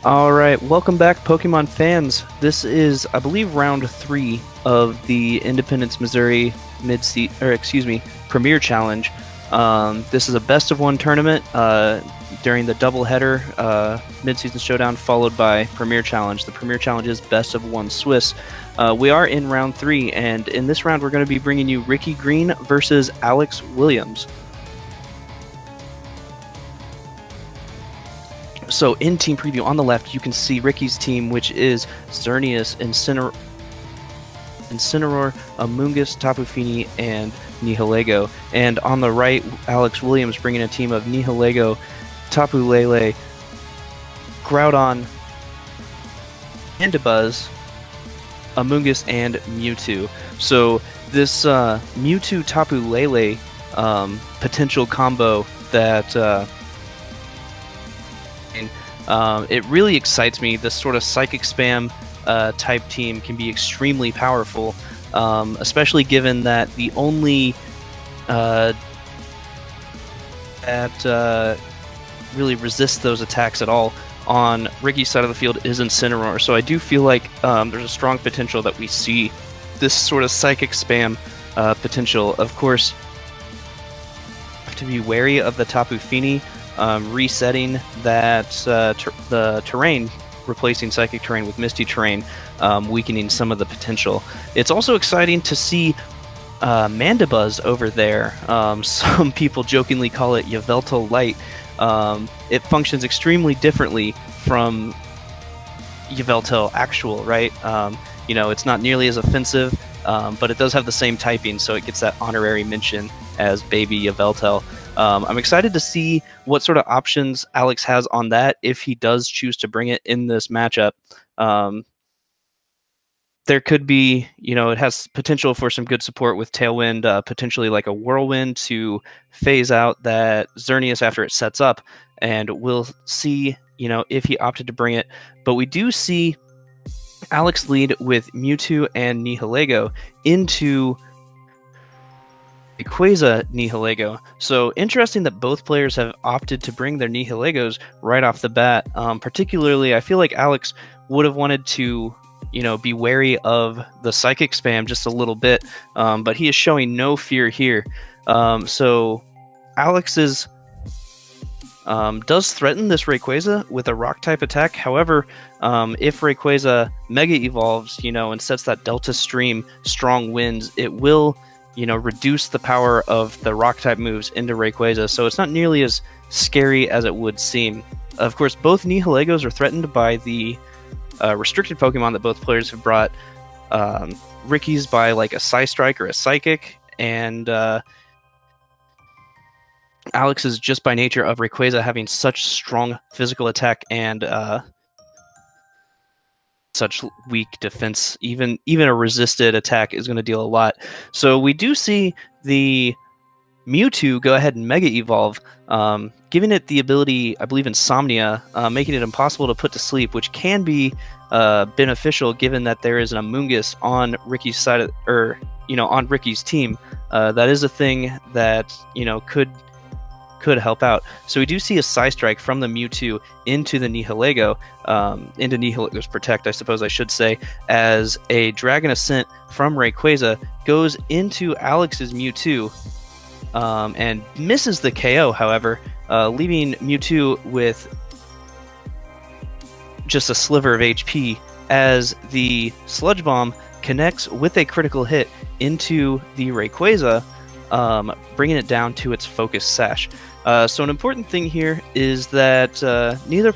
Alright, welcome back, Pokemon fans. This is, I believe, round 3 of the Independence, Missouri Premier Challenge. This is a best-of-1 tournament during the doubleheader mid-season showdown, followed by Premier Challenge. The Premier Challenge is best-of-1 Swiss. We are in round 3, and in this round we're going to be bringing you Ricky Green versus Alex Williams. So in team preview on the left, you can see Ricky's team, which is Xerneas, Incineroar, Amoonguss, Tapu, Fini, and Nihilego. And on the right, Alex Williams bringing a team of Nihilego, Tapu, Lele, Groudon, Mandibuzz, Amoonguss, and Mewtwo. So this Mewtwo, Tapu, Lele potential combo that it really excites me. This sort of psychic spam type team can be extremely powerful, especially given that the only that really resists those attacks at all on Ricky's side of the field is Incineroar. So I do feel like there's a strong potential that we see this sort of psychic spam potential. Of course, have to be wary of the Tapu Fini. Resetting that the terrain, replacing Psychic Terrain with Misty Terrain, weakening some of the potential. It's also exciting to see Mandibuzz over there. Some people jokingly call it Yveltal Light. It functions extremely differently from Yveltal Actual, right? You know, it's not nearly as offensive, but it does have the same typing, so it gets that honorary mention as Baby Yveltal. I'm excited to see what sort of options Alex has on that if he does choose to bring it in this matchup. There could be, you know, it has potential for some good support with Tailwind, potentially like a Whirlwind to phase out that Xerneas after it sets up, and we'll see, you know, if he opted to bring it. But we do see Alex lead with Mewtwo and Nihilego into Rayquaza Nihilego. So interesting that both players have opted to bring their Nihilegos right off the bat. Particularly, I feel like Alex would have wanted to, you know, be wary of the psychic spam just a little bit, but he is showing no fear here. So Alex does threaten this Rayquaza with a rock type attack. However, if Rayquaza Mega Evolves, you know, and sets that Delta Stream strong winds, it will, you know, reduce the power of the rock type moves into Rayquaza, so it's not nearly as scary as it would seem. Of course, both Nihilegos are threatened by the restricted Pokemon that both players have brought. Ricky's by like a Psystrike or a Psychic, and Alex is just by nature of Rayquaza having such strong physical attack and such weak defense. Even a resisted attack is going to deal a lot. So we do see the Mewtwo go ahead and Mega Evolve, giving it the ability, I believe, Insomnia, making it impossible to put to sleep, which can be beneficial given that there is an Amoonguss on Ricky's side of, or, you know, on Ricky's team. That is a thing that, you know, could help out. So we do see a Psystrike from the Mewtwo into the Nihilego, into Nihilego's Protect, I suppose I should say, as a Dragon Ascent from Rayquaza goes into Alex's Mewtwo, and misses the KO, however, leaving Mewtwo with just a sliver of HP as the Sludge Bomb connects with a critical hit into the Rayquaza, bringing it down to its Focus Sash. So an important thing here is that neither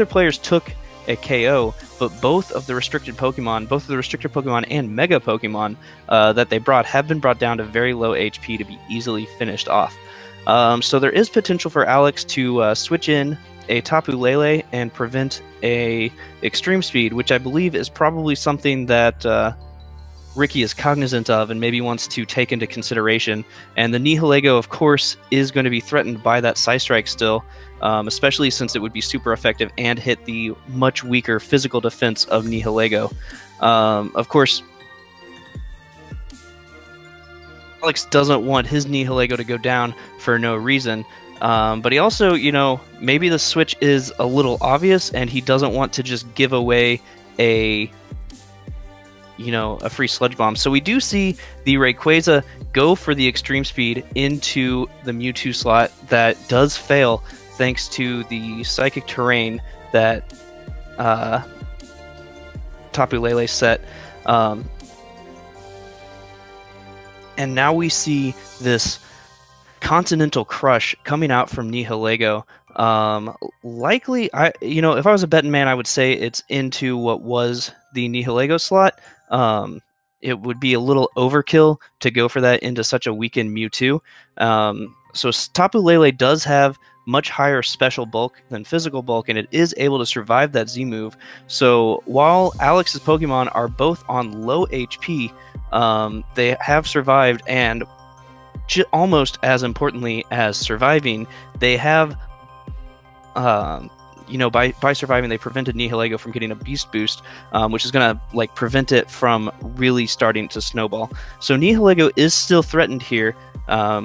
players took a KO, but both of the restricted Pokemon and Mega Pokemon that they brought have been brought down to very low HP to be easily finished off. So there is potential for Alex to switch in a Tapu Lele and prevent a Extreme Speed, which I believe is probably something that Ricky is cognizant of and maybe wants to take into consideration. And the Nihilego, of course, is going to be threatened by that Psystrike still, especially since it would be super effective and hit the much weaker physical defense of Nihilego. Of course, Alex doesn't want his Nihilego to go down for no reason. But he also, you know, maybe the switch is a little obvious and he doesn't want to just give away a free Sludge Bomb. So we do see the Rayquaza go for the Extreme Speed into the Mewtwo slot. That does fail thanks to the Psychic Terrain that Tapu Lele set. And now we see this Continental Crush coming out from Nihilego. Likely, if I was a betting man, I would say it's into what was the Nihilego slot. It would be a little overkill to go for that into such a weakened Mewtwo. So Tapu Lele does have much higher special bulk than physical bulk, and it is able to survive that Z move. So while Alex's Pokemon are both on low HP, they have survived, and almost as importantly as surviving, they have, by surviving, they prevented Nihilego from getting a Beast Boost, which is going to prevent it from really starting to snowball. So Nihilego is still threatened here.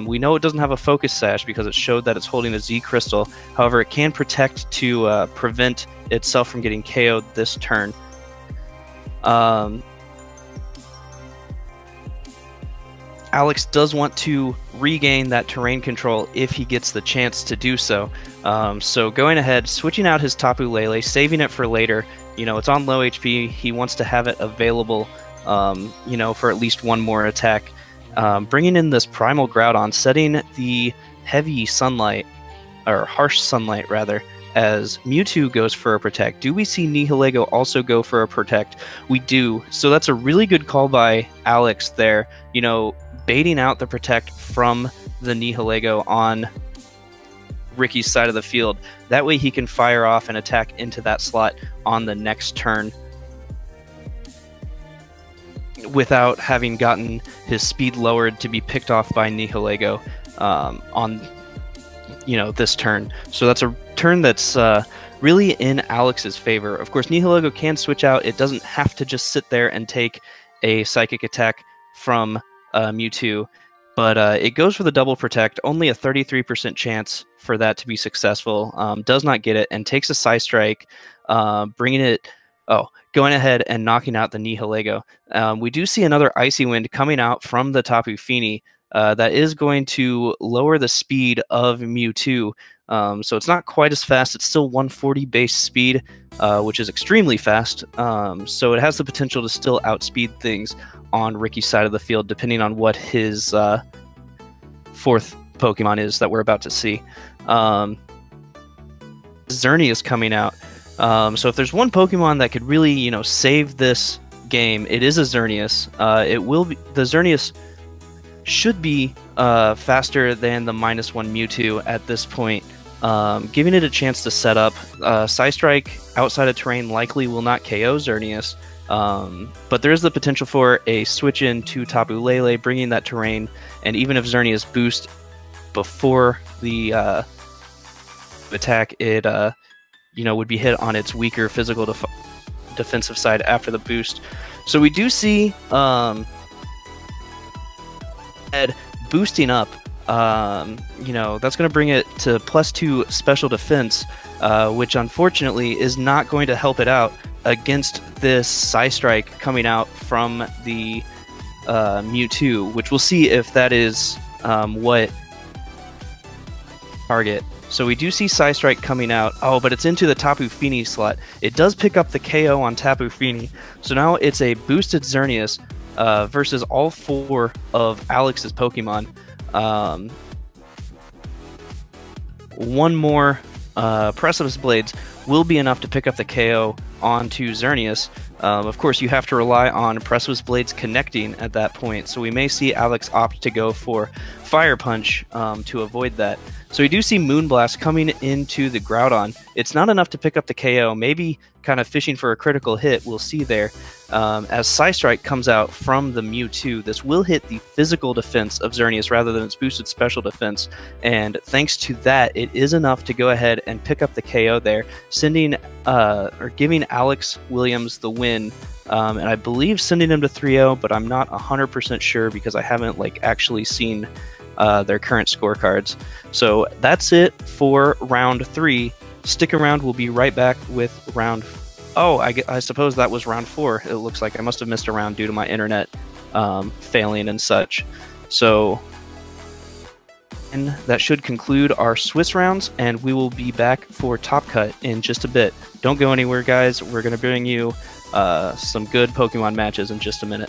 We know it doesn't have a Focus Sash because it showed that it's holding a Z Crystal. However, it can protect to prevent itself from getting KO'd this turn. Alex does want to regain that terrain control if he gets the chance to do so. So going ahead, switching out his Tapu Lele, saving it for later. It's on low HP. He wants to have it available, for at least one more attack. Bringing in this Primal Groudon, setting the heavy sunlight, or harsh sunlight rather, as Mewtwo goes for a Protect. Do we see Nihilego also go for a Protect? We do. So that's a really good call by Alex there. Baiting out the Protect from the Nihilego on Ricky's side of the field. That way he can fire off and attack into that slot on the next turn without having gotten his speed lowered to be picked off by Nihilego on this turn. So that's a turn that's really in Alex's favor. Of course, Nihilego can switch out. It doesn't have to just sit there and take a Psychic attack from Mewtwo, but it goes for the double Protect. Only a 33% chance for that to be successful. Does not get it and takes a Psy Strike, going ahead and knocking out the Nihilego. We do see another Icy Wind coming out from the Tapu Fini that is going to lower the speed of Mewtwo. So it's not quite as fast. It's still 140 base speed, which is extremely fast. So it has the potential to still outspeed things on Ricky's side of the field, depending on what his fourth Pokemon is that we're about to see. Xerneas coming out. So if there's one Pokemon that could really, save this game, it is a Xerneas. The Xerneas should be faster than the -1 Mewtwo at this point, giving it a chance to set up. Psy Strike outside of terrain likely will not KO Xerneas, but there is the potential for a switch in to Tapu Lele, bringing that terrain, and even if Xerneas boost before the attack, it would be hit on its weaker physical defensive side after the boost. So we do see Ed boosting up. That's going to bring it to +2 special defense, which unfortunately is not going to help it out against this Psy Strike coming out from the Mewtwo, which we'll see if that is what target. So we do see Psy Strike coming out. Oh, but it's into the Tapu Fini slot. It does pick up the KO on Tapu Fini. So now it's a boosted Xerneas versus all 4 of Alex's Pokemon. One more Precipice Blades will be enough to pick up the KO onto Xerneas. Of course, you have to rely on Precipice Blades connecting at that point, so we may see Alex opt to go for Fire Punch to avoid that. So we do see Moonblast coming into the Groudon. It's not enough to pick up the KO, maybe kind of fishing for a critical hit, we'll see there. As Psy Strike comes out from the Mewtwo, this will hit the physical defense of Xerneas rather than its boosted special defense, and thanks to that, it is enough to go ahead and pick up the KO there, giving Alex Williams the win, and I believe sending him to 3-0, but I'm not 100% sure because I haven't actually seen their current scorecards. So that's it for round 3. Stick around, we'll be right back with round... Oh, I suppose that was round 4. It looks like I must have missed a round due to my internet failing and such. So... And that should conclude our Swiss rounds, and we will be back for Top Cut in just a bit. Don't go anywhere, guys. We're going to bring you some good Pokemon matches in just a minute.